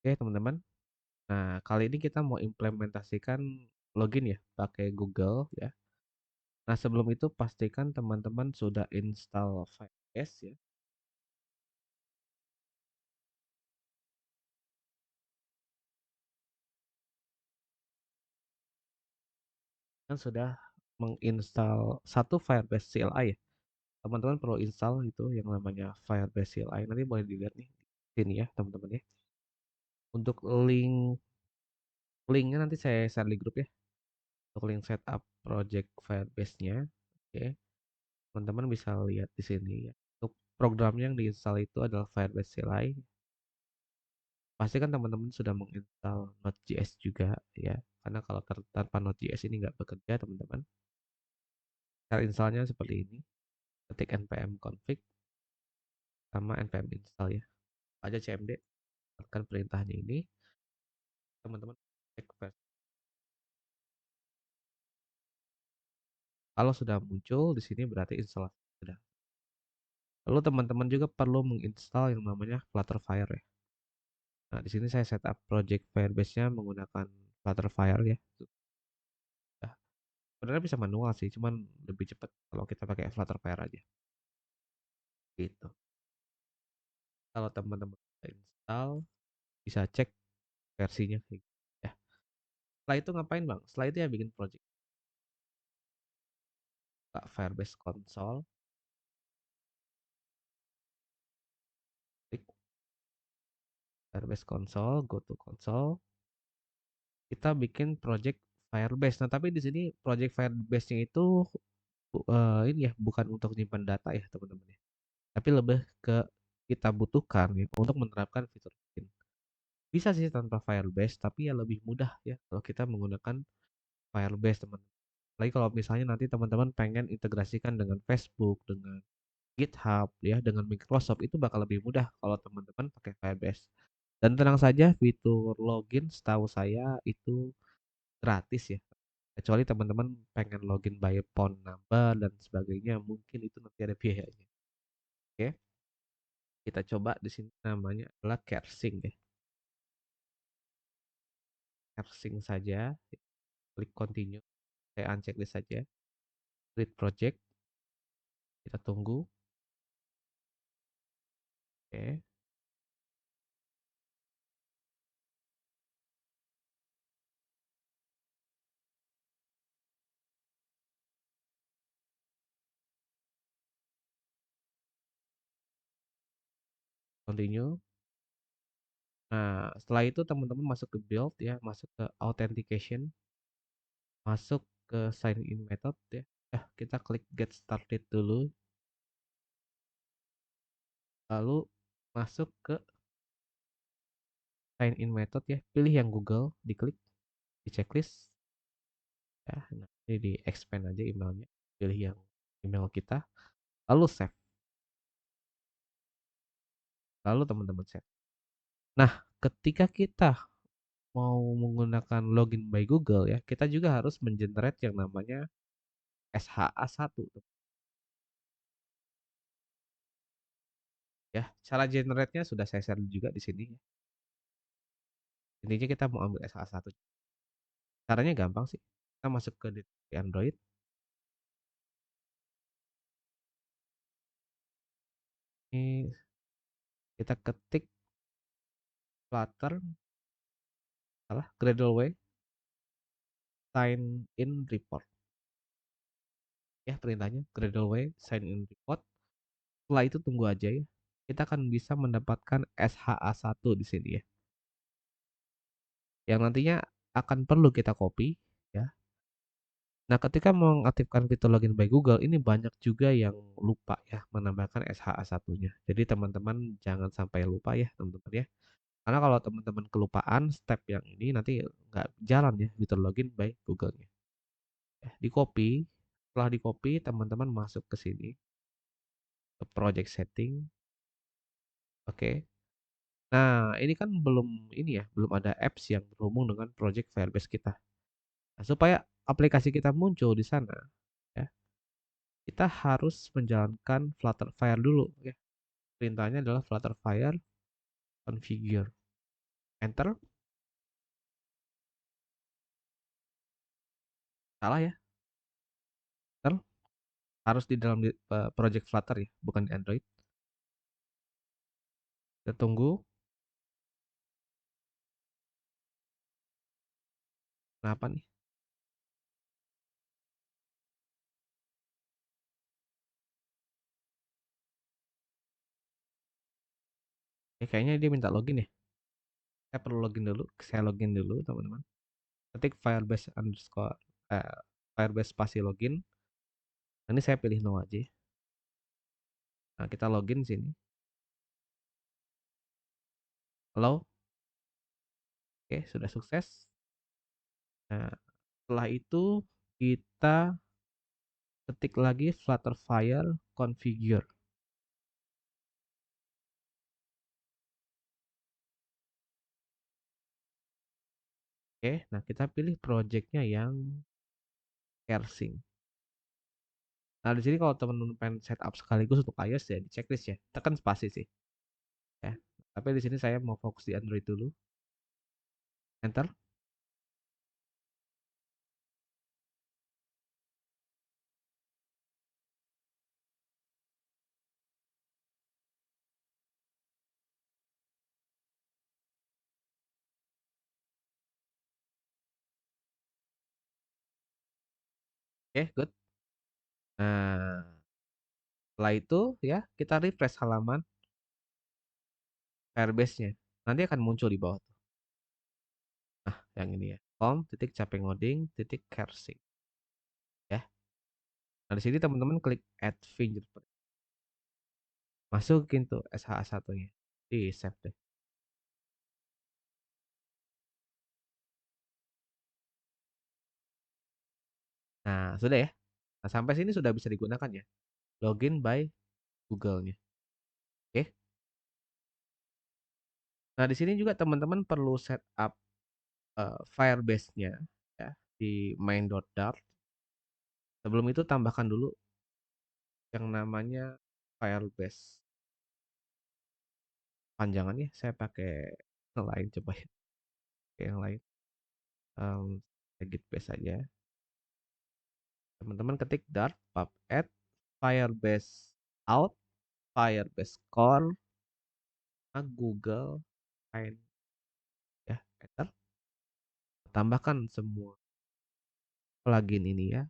Oke teman-teman, nah kali ini kita mau implementasikan login ya pakai Google ya. Nah sebelum itu pastikan teman-teman sudah install Firebase ya, kan sudah menginstal satu Firebase CLI ya. Teman-teman perlu install itu yang namanya Firebase CLI. Nanti boleh dilihat nih di sini ya teman-teman ya. Untuk linknya nanti saya share di grup ya. Untuk link setup project Firebase-nya, oke. Teman-teman bisa lihat di sini ya. Untuk program yang diinstal itu adalah Firebase CLI. Pasti kan teman-teman sudah menginstal Node.js juga ya. Karena kalau tanpa Node.js ini nggak bekerja teman-teman. Cara installnya seperti ini. Ketik npm config sama npm install ya. Aja cmd, tekan perintahnya ini. Teman-teman cek versi. Kalau sudah muncul di sini berarti instalasi sudah. Lalu teman-teman juga perlu menginstal yang namanya Flutterfire ya. Nah, di sini saya setup project Firebase-nya menggunakan Flutterfire ya. Sudah. Sebenarnya bisa manual sih, cuman lebih cepat kalau kita pakai Flutterfire aja. Gitu. Kalau teman-teman udah install, bisa cek versinya kayak gitu ya. Setelah itu ngapain bang? Setelah itu ya bikin project. Buka Firebase Console, klik Firebase Console, go to console. Kita bikin project Firebase. Nah, tapi di sini project Firebase-nya itu ini ya bukan untuk nyimpan data ya teman-teman ya. Tapi lebih ke kita butuhkan ya untuk menerapkan fitur login. Bisa sih tanpa Firebase, tapi ya lebih mudah ya kalau kita menggunakan Firebase teman. Lagi kalau misalnya nanti teman-teman pengen integrasikan dengan Facebook, dengan GitHub ya, dengan Microsoft itu bakal lebih mudah kalau teman-teman pakai Firebase. Dan tenang saja fitur login setahu saya itu gratis ya. Kecuali teman-teman pengen login by phone number dan sebagainya, mungkin itu nanti ada biayanya. Oke, kita coba di sini namanya adalah Kersing ya. Kersing saja, klik continue. Saya unchecklist saja. Create project, kita tunggu. Oke, continue. Nah, setelah itu teman-teman masuk ke build ya, masuk ke authentication, masuk ke sign in method ya. Kita klik get started dulu, lalu masuk ke sign in method ya. Pilih yang Google, diklik di checklist ya. Nah, ini di expand aja emailnya. Pilih yang email kita, lalu save. Lalu teman-teman save. Nah, ketika kita mau menggunakan login by Google ya, kita juga harus mengenerate yang namanya SHA-1 ya. Cara generate-nya sudah saya share juga di sini ya. Intinya kita mau ambil SHA-1. Caranya gampang sih. Kita masuk ke di Android. Ini kita ketik Flutter salah Gradle sign in report. Ya, perintahnya Gradle sign in report. Setelah itu tunggu aja ya. Kita akan bisa mendapatkan SHA-1 di sini ya. Yang nantinya akan perlu kita copy ya. Nah, ketika mengaktifkan fitur login by Google, ini banyak juga yang lupa ya menambahkan SHA-1-nya. Jadi teman-teman jangan sampai lupa ya teman-teman ya. Karena kalau teman-teman kelupaan step yang ini nanti nggak jalan ya fitur login by Google-nya. Ya, di copy, setelah di copy teman-teman masuk ke sini ke project setting. Oke. Nah, ini kan belum ada apps yang berhubung dengan project Firebase kita. Nah, supaya aplikasi kita muncul di sana ya, kita harus menjalankan Flutterfire dulu ya. Perintahnya adalah Flutterfire configure. enter. Salah ya, enter. Harus di dalam project Flutter ya, bukan di Android. Kita tunggu. Kenapa nih? Kayaknya dia minta login ya. Saya perlu login dulu. Saya login dulu, teman-teman. Ketik Firebase underscore Firebase spasi login. Ini saya pilih no aja. Nah, kita login sini. Halo. Oke, sudah sukses. Nah, setelah itu kita ketik lagi Flutterfire configure. Oke, nah kita pilih projectnya yang Kersing. Nah, di sini kalau teman-teman pengen setup sekaligus untuk iOS ya di checklist ya. Tekan spasi sih. Ya. Tapi di sini saya mau fokus di Android dulu. Enter. Oke, good. Nah, setelah itu ya kita refresh halaman Firebase-nya. Nanti akan muncul di bawah tuh. Nah, yang ini ya. com.capengoding.kersing ya. Nah, di sini teman-teman klik add fingerprint. Masukin tuh SHA-1-nya. Di save deh. Nah, sudah ya. Nah, sampai sini sudah bisa digunakan ya. Login by Google-nya. Oke. Nah, di sini juga teman-teman perlu setup Firebase-nya ya di main.dart. Sebelum itu tambahkan dulu yang namanya Firebase. Panjangannya saya pakai yang lain coba ya. Pakai yang lain. Git base aja. Teman-teman ketik dart pub add Firebase out Firebase core Google Find ya, enter. Tambahkan semua plugin ini ya.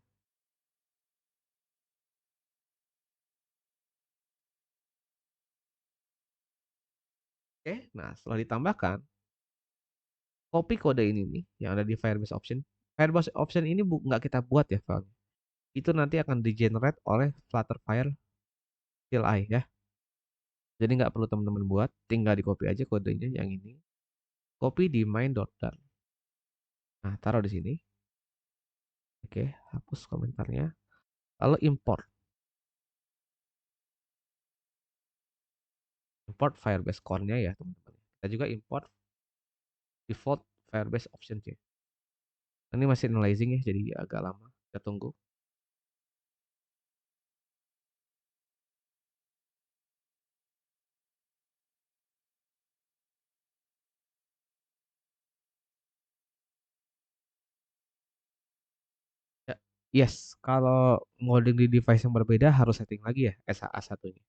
Oke, nah setelah ditambahkan, copy kode ini nih yang ada di Firebase option. Firebase option ini nggak kita buat ya file. Itu nanti akan di generate oleh Flutterfire CLI ya. Jadi nggak perlu teman-teman buat, tinggal di copy aja kodenya yang ini. Copy di main.dart. Nah, taruh di sini. Oke, hapus komentarnya. Lalu import. Import Firebase core-nya ya, teman-teman. Kita juga import default Firebase option ya. Ini masih analyzing ya, jadi agak lama. Kita tunggu. Ya, yes, kalau ngoding di device yang berbeda harus setting lagi ya SHA-1-nya.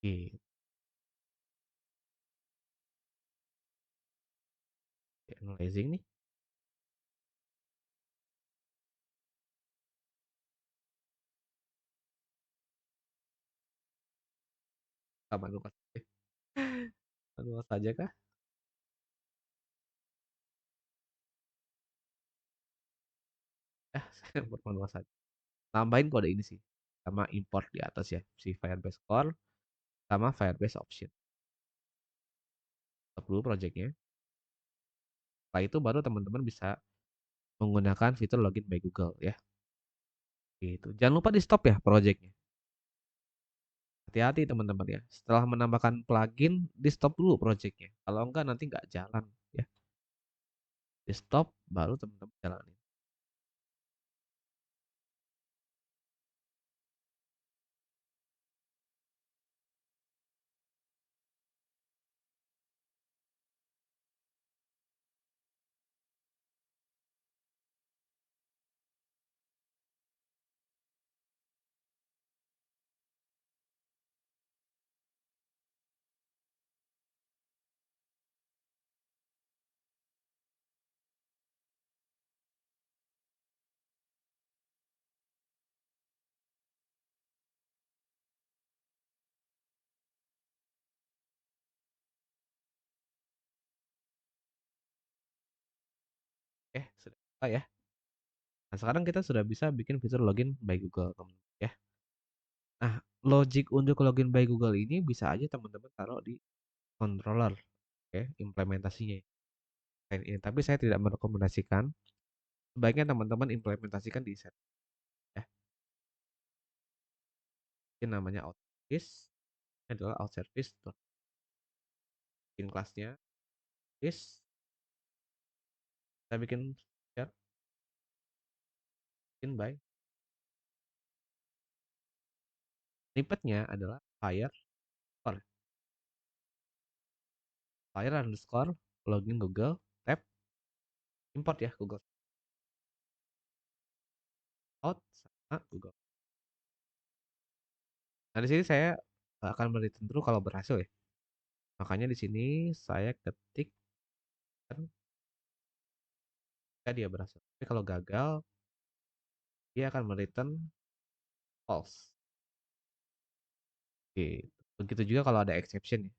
Oke, analyzing nih. Manual saja. Manual saja kah? Saya buat manual saja. Tambahin kode ini sih. Sama import di atas ya. Si Firebase core sama Firebase option. Stop dulu projectnya. Setelah itu baru teman-teman bisa menggunakan fitur login by Google ya. Gitu. Jangan lupa di stop ya projectnya. Hati-hati teman-teman ya. Setelah menambahkan plugin, di stop dulu projectnya. Kalau enggak nanti nggak jalan ya. Di stop baru teman-teman jalanin. sudah buka ya. Nah, sekarang kita sudah bisa bikin fitur login by Google, teman-teman ya. Nah, logic untuk login by Google ini bisa aja teman-teman taruh di controller, oke, implementasinya kayak ini. Tapi saya tidak merekomendasikan, sebaiknya teman-teman implementasikan di set ya. Ini namanya out service, ini adalah out service, bikin kelasnya, is, kita bikin share, bikin by. Snippetnya adalah underscore, fire underscore login Google, tab, import ya Google out sama Google. Nah, di sini saya akan meritem dulu kalau berhasil ya. Makanya di sini saya ketik kan dia berhasil. Tapi kalau gagal, dia akan mereturn false. Gitu. Begitu juga kalau ada exception ya.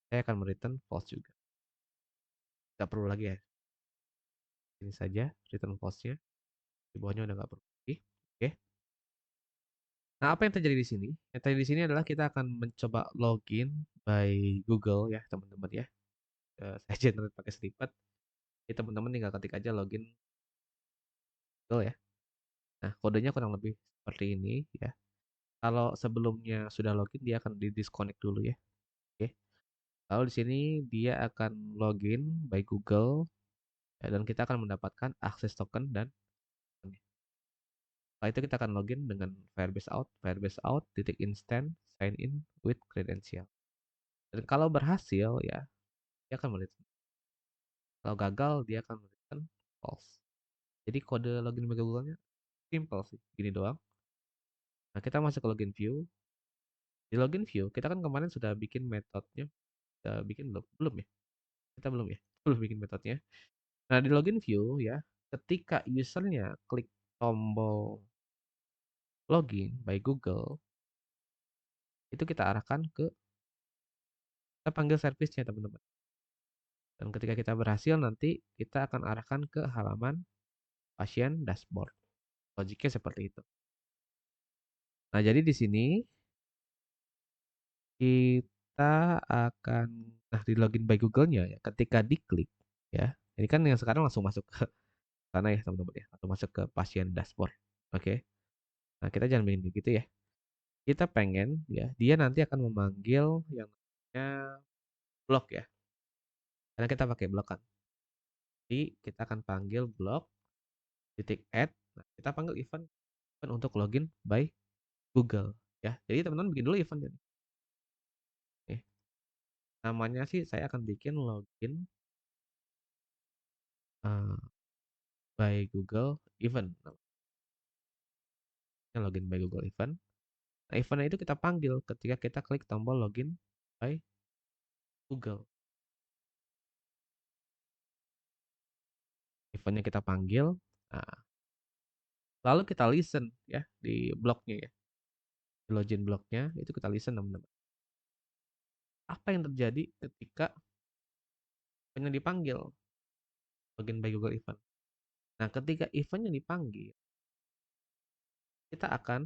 Saya akan mereturn false juga. Nggak perlu lagi ya. Ini saja return false-nya. Di bawahnya udah nggak perlu lagi. Oke. Nah, apa yang terjadi di sini? Yang terjadi di sini adalah kita akan mencoba login by Google ya, teman-teman ya. Saya generate pakai snippet. Jadi teman-teman tinggal ketik aja login Google ya. Nah, kodenya kurang lebih seperti ini ya. Kalau sebelumnya sudah login, dia akan di-disconnect dulu ya. Oke. Lalu di sini dia akan login by Google ya, dan kita akan mendapatkan akses token dan setelah itu kita akan login dengan Firebase out, titik instant, sign in with credential. Dan kalau berhasil ya, dia akan mereturn. Kalau gagal, dia akan mereturn false. Jadi kode login by Google-nya simple sih, gini doang. Nah, kita masuk ke login view. Di login view, kita kan kemarin sudah bikin metodenya, sudah bikin belum? Belum ya? Kita belum ya? Belum bikin metodenya. Nah, di login view ya, ketika usernya klik tombol login by Google, itu kita arahkan ke, kita panggil servisnya teman-teman. Dan ketika kita berhasil, nanti kita akan arahkan ke halaman pasien dashboard. Logiknya seperti itu. Nah, jadi di sini kita akan, nah di login by Google-nya ya, ketika diklik ya, ini kan yang sekarang langsung masuk ke sana ya teman-teman ya, atau masuk ke pasien dashboard. Oke. Nah, kita jangan bikin begitu ya. Kita pengen ya, dia nanti akan memanggil yang namanya blok ya. Karena kita pakai blok kan. Jadi kita akan panggil blok titik add. Nah, kita panggil event untuk login by Google ya. Jadi teman-teman bikin dulu eventnya. Nih, namanya sih saya akan bikin login uh, by Google event. Namanya login by Google event. Nah, eventnya itu kita panggil ketika kita klik tombol login by Google. Eventnya kita panggil. Nah, lalu kita listen ya di bloknya ya. Di login bloknya itu kita listen teman-teman. Apa yang terjadi ketika eventnya dipanggil login by Google event. Nah, ketika eventnya dipanggil, kita akan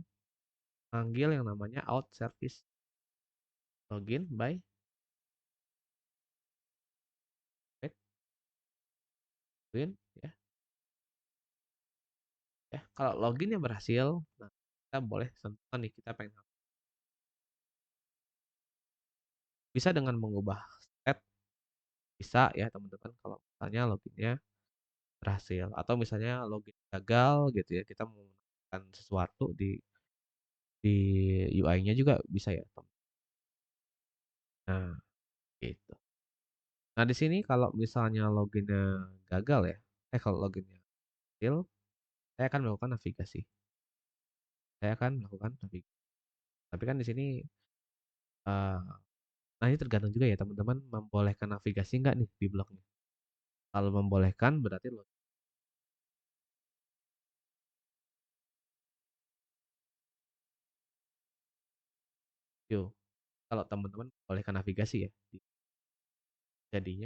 panggil yang namanya out service login by win ya. Ya, kalau loginnya berhasil, nah kita boleh tentukan nih kita pengen apa. Bisa dengan mengubah stat, bisa ya teman-teman kalau misalnya loginnya berhasil atau misalnya login gagal gitu ya, kita mau menambahkan sesuatu di UI-nya juga bisa ya, nah, gitu. Nah, di sini kalau misalnya loginnya gagal ya, kalau loginnya berhasil, saya akan melakukan navigasi. Saya akan melakukan navigasi. Tapi kan di sini, nah ini tergantung juga ya teman-teman membolehkan navigasi nggak nih di blognya. Kalau membolehkan berarti login. Kalau teman-teman membolehkan navigasi ya, jadinya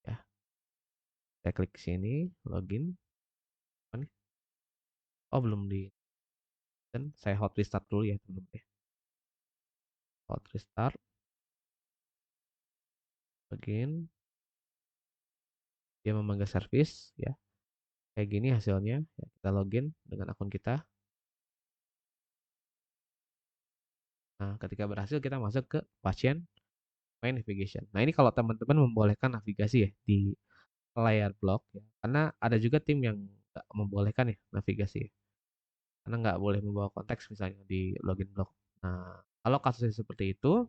ya. Saya klik sini, login. Apa nih? Oh, belum di kan saya hot restart dulu ya, teman-teman ya. Hot restart, login, dia memanggil service ya. Kayak gini hasilnya, ya, kita login dengan akun kita. Nah, ketika berhasil kita masuk ke pasien main navigation. Nah, ini kalau teman-teman membolehkan navigasi ya di layar blok ya. Karena ada juga tim yang nggak membolehkan ya navigasi ya. Karena nggak boleh membawa konteks misalnya di login blok. Nah, kalau kasusnya seperti itu,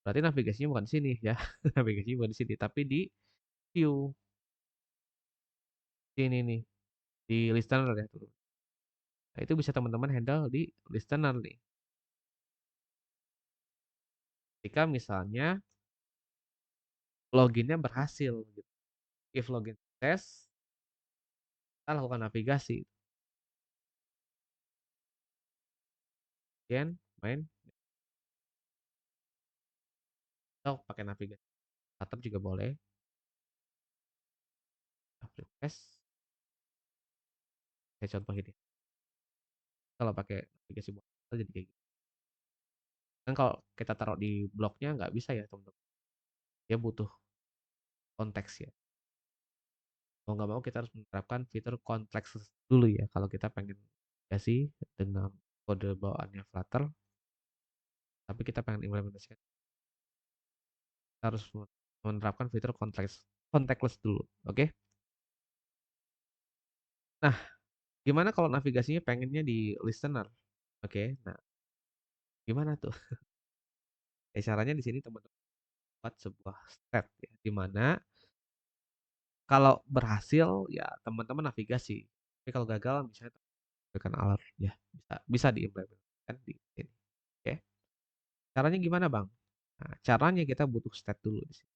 berarti navigasinya bukan di sini ya. Navigasinya bukan di sini, tapi di view sini nih, di listener ya. Nah, itu bisa teman-teman handle di listener nih. Jika misalnya loginnya berhasil gitu. If login sukses, kita lakukan navigasi. Kemudian main atau pakai navigasi atap juga boleh. Refresh, saya contoh ini. Kalau pakai navigasi buat jadi kayak gitu. Kan kalau kita taruh di bloknya nggak bisa ya teman-teman. Dia butuh konteks ya. Mau nggak mau kita harus menerapkan fitur konteks dulu ya. Kalau kita pengen navigasi dengan kode bawaannya Flutter, tapi kita pengen implementasikan, kita harus menerapkan fitur konteks contactless dulu. Oke? Nah, gimana kalau navigasinya pengennya di listener? Oke, nah gimana tuh? Ya, caranya di sini teman-teman buat sebuah stat ya, di mana kalau berhasil ya teman-teman navigasi. Tapi kalau gagal misalnya tekan alert ya bisa bisa diimplementasikan di sini. Oke. Caranya gimana, Bang? Nah, caranya kita butuh stat dulu di sini.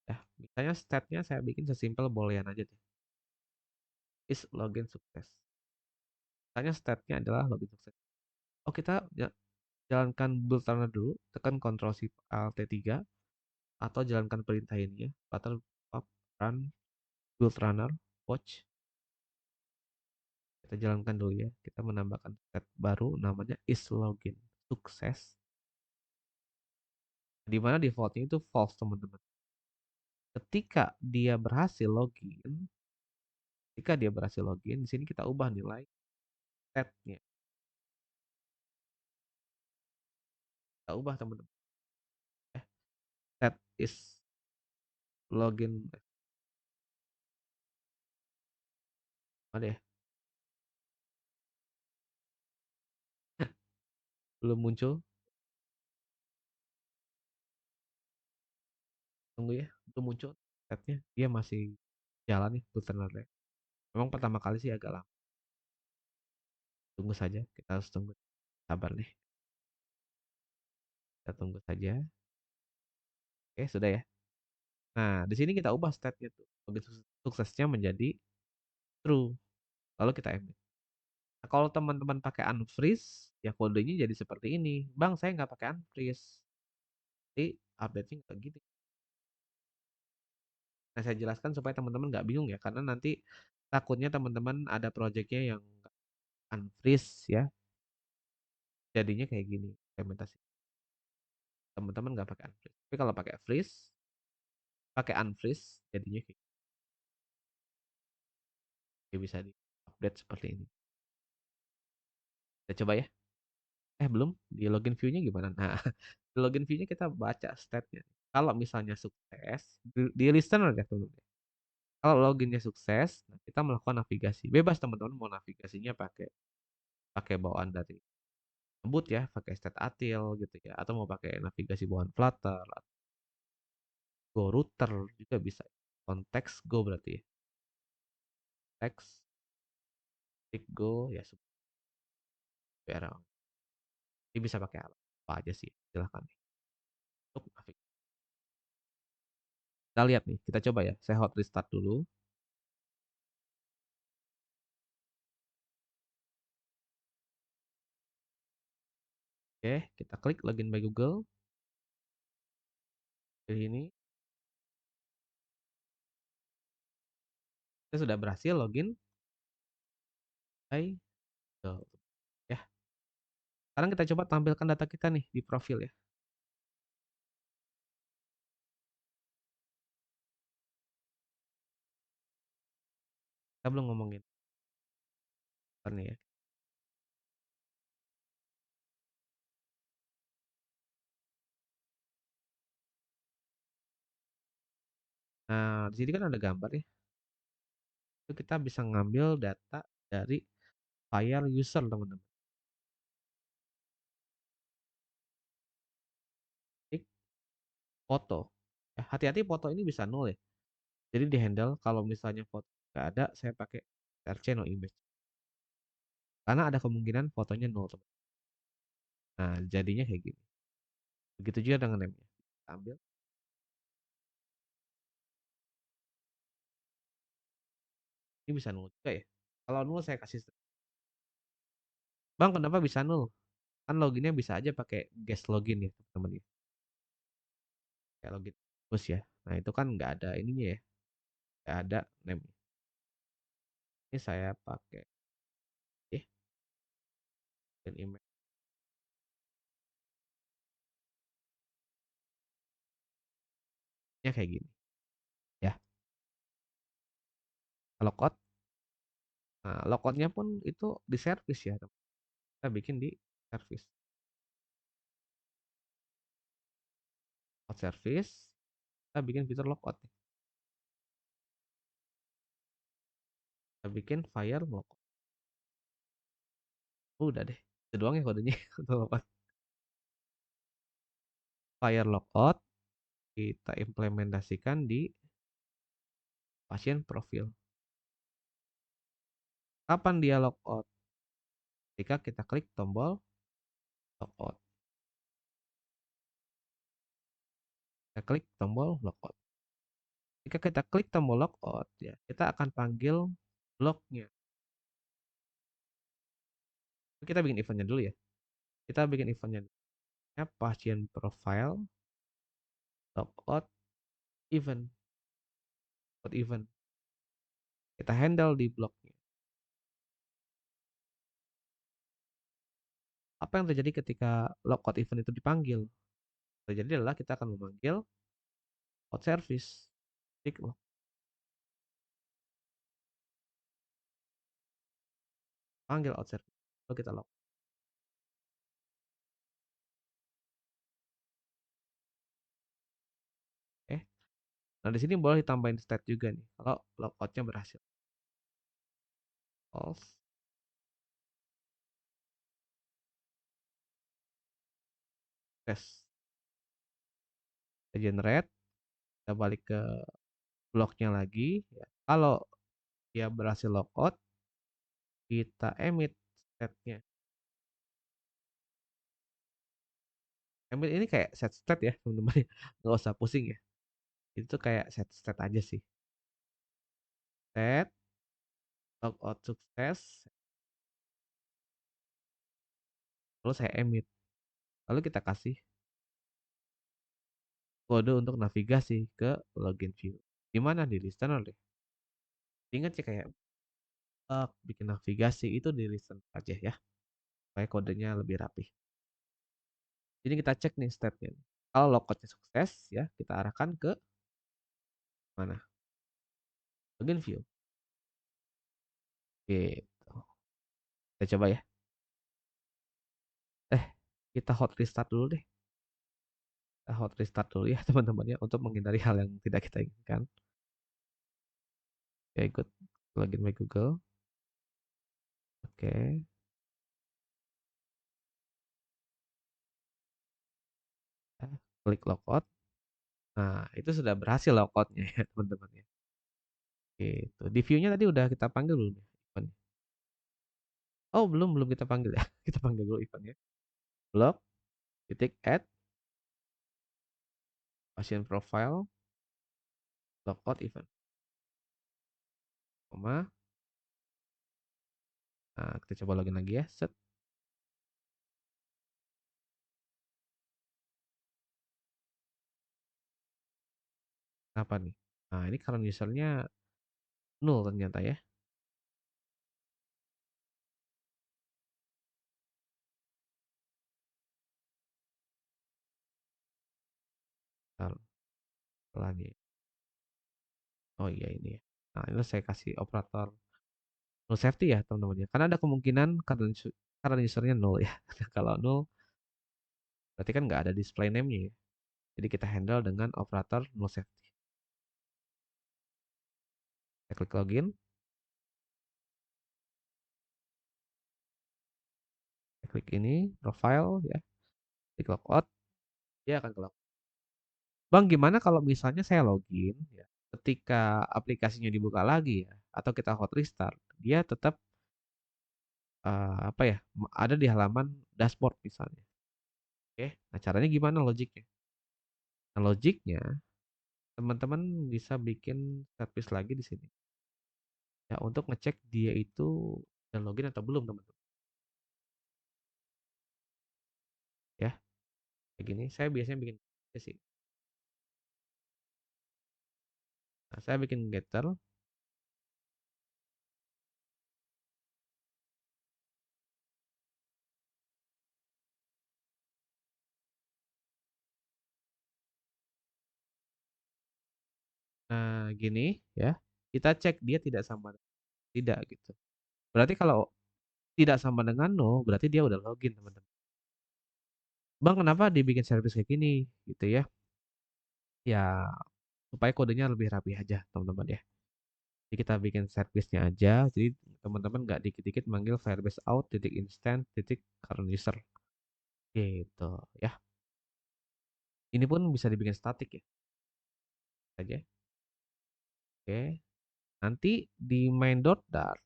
Ya, misalnya statnya saya bikin sesimpel boolean aja deh. Is login sukses. Misalnya statnya adalah login sukses. Oh, kita jalankan build runner dulu, tekan Ctrl Shift Alt T3 atau jalankan perintah ini ya. Flutter pop run build runner watch. Kita jalankan dulu ya. Kita menambahkan stat baru namanya is login sukses. Di mana defaultnya itu false teman-teman. Ketika dia berhasil login, di sini kita ubah nilai statnya. Kita ubah teman-teman. Stat is login. Ada ya? Belum muncul. Tunggu ya, belum muncul statnya. Dia masih jalan nih puternya. Memang pertama kali sih agak lama. Tunggu saja, kita harus tunggu. Sabar nih. Kita tunggu saja. Oke, sudah ya. Nah, di sini kita ubah statnya tuh. Login suksesnya menjadi true. Lalu kita edit. Nah, kalau teman-teman pakai unfreeze, ya kodenya jadi seperti ini. Bang, saya nggak pakai unfreeze. Jadi update-nya nggak gitu. Nah, saya jelaskan supaya teman-teman nggak bingung ya, karena nanti takutnya teman-teman ada projectnya yang unfreeze ya, jadinya kayak gini implementasi. Teman-teman nggak pakai unfreeze. Tapi kalau pakai freeze, pakai unfreeze, jadinya kayak bisa di update seperti ini. Kita coba ya. Belum di login view-nya gimana? Nah, di login view-nya kita baca stat-nya. Kalau misalnya sukses, di listener ya teman-teman. Kalau loginnya sukses, nah kita melakukan navigasi. Bebas teman-teman mau navigasinya pakai pakai bawaan dari Ngebut ya, pakai stat atil gitu ya, atau mau pakai navigasi bawaan Flutter, Go router juga bisa. Konteks Go berarti ya. Teks, klik Go ya supaya ini bisa pakai apa aja sih, silahkan nih. Untuk navigasi. Kita lihat nih, kita coba ya. Saya hot restart dulu. Oke, kita klik login by Google. Pilih ini. Kita sudah berhasil login by Google, ya. Sekarang kita coba tampilkan data kita nih di profil ya. Kita belum ngomongin nih ya. Nah, di sini kan ada gambar ya. Itu kita bisa ngambil data dari file user, teman-teman. Klik foto. Ya, hati-hati foto ini bisa nol ya. Jadi di handle kalau misalnya foto nggak ada, saya pakai RC no image. Karena ada kemungkinan fotonya nol, teman. Nah, jadinya kayak gini. Begitu juga dengan name-nya. Kita ambil. Ini bisa nol juga ya. Kalau nol saya kasih. Bang, kenapa bisa nol? Kan loginnya bisa aja pakai guest login ya, teman-teman ya. Kayak login terus ya. Nah, itu kan nggak ada ininya ya. Nggak ada name. Ini saya pakai dan email. Nya kayak gini. Ya, logout. Nah, logoutnya pun itu di service ya, teman. Kita bikin di service. Logout service. Kita bikin fitur logout. Kita bikin file logout. Udah deh. Itu doang ya kodenya untuk logout. File logout kita implementasikan di pasien profil. Kapan dia logout? Ketika kita klik tombol logout. Kita klik tombol logout. Jika kita klik tombol logout, ya, kita akan panggil bloknya. Kita bikin eventnya dulu ya. Kita bikin eventnya dulu. Ya, pasien profile logout event. Logout event. Kita handle di bloknya. Apa yang terjadi ketika logout event itu dipanggil? Terjadi adalah kita akan memanggil logout service. Klik panggil out service. Lalu kita log. Oke. Nah, di sini boleh ditambahin state juga nih. Kalau logoutnya berhasil. False. Test. Kita generate. Kita balik ke bloknya lagi. Ya. Kalau dia berhasil logout, kita emit state-nya. Emit ini kayak set state ya, teman-teman. Nggak usah pusing ya. Itu kayak set state aja sih. Set, logout sukses, lalu saya emit. Lalu kita kasih kode untuk navigasi ke login view. Di mana di listener deh. Ingat sih kayak bikin navigasi itu di listen aja ya. Supaya kodenya lebih rapi. Jadi kita cek nih stepnya. Kalau logoutnya sukses ya, kita arahkan ke mana? Login view. Gitu. Kita coba ya. Eh, kita hot restart dulu deh. Kita hot restart dulu ya teman-teman ya untuk menghindari hal yang tidak kita inginkan. Oke, ikut login by Google. Oke. Ya, klik logout. Nah, itu sudah berhasil logoutnya ya teman-teman ya. Gitu. Di view-nya tadi udah kita panggil belum ya event. Oh, belum belum kita panggil ya. Kita panggil dulu eventnya. Blog titik add pasien profile logout event. Koma. Nah, kita coba login lagi ya. Set. Apa nih? Nah, ini current usernya nol ternyata ya. Bentar, lagi. Oh iya ini ya. Nah, ini saya kasih operator null safety ya teman-teman ya. Karena ada kemungkinan karena usernya nol ya. Kalau nol berarti kan nggak ada display name-nya ya. Jadi kita handle dengan operator null safety. Saya klik login, saya klik ini profile ya, klik logout, dia akan ke log. Bang, gimana kalau misalnya saya login ya, ketika aplikasinya dibuka lagi ya, atau kita hot restart, dia tetap apa ya, ada di halaman dashboard misalnya. Oke, nah caranya gimana logiknya? Nah, logiknya teman-teman bisa bikin service lagi di sini. Ya, untuk ngecek dia itu udah login atau belum, teman-teman. Ya, kayak gini. Saya biasanya bikin sih. Nah, saya bikin getter. Nah, gini ya. Kita cek dia tidak sama tidak gitu. Berarti kalau tidak sama dengan no, berarti dia udah login, teman-teman. Bang, kenapa dibikin service kayak gini gitu ya? Ya, supaya kodenya lebih rapi aja, teman-teman ya. Jadi kita bikin service-nya aja. Jadi teman-teman nggak dikit-dikit manggil firebase out titik instant titik current user gitu ya. Ini pun bisa dibikin statik ya aja. Oke. Nanti di main.dart.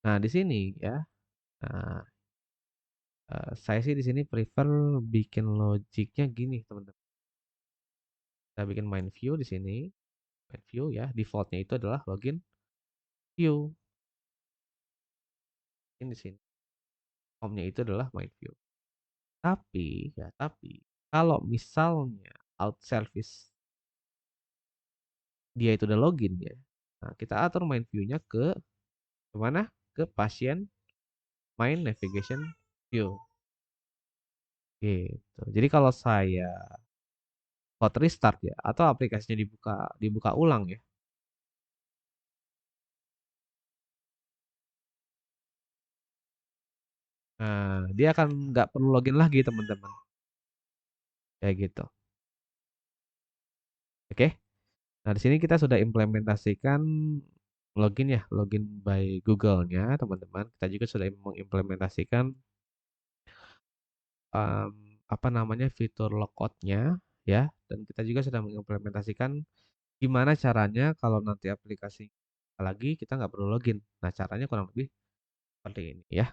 Nah, di sini ya. Nah, saya sih di sini prefer bikin logiknya gini, teman-teman. Kita bikin main view di sini. Main view ya. Defaultnya itu adalah login view. Ini di sini. Home-nya itu adalah main view. Tapi kalau misalnya out service dia itu udah login ya. Nah, kita atur main view-nya ke kemana? Ke pasien main navigation view. Gitu. Jadi kalau saya hot restart ya, atau aplikasinya dibuka dibuka ulang ya. Nah, dia akan nggak perlu login lagi teman-teman. Kayak gitu. Oke. Nah, di sini kita sudah implementasikan login ya, login by Google-nya teman-teman. Kita juga sudah mengimplementasikan em, apa namanya fitur logout-nya ya, dan kita juga sudah mengimplementasikan gimana caranya kalau nanti aplikasi lagi kita nggak perlu login. Nah, caranya kurang lebih seperti ini ya.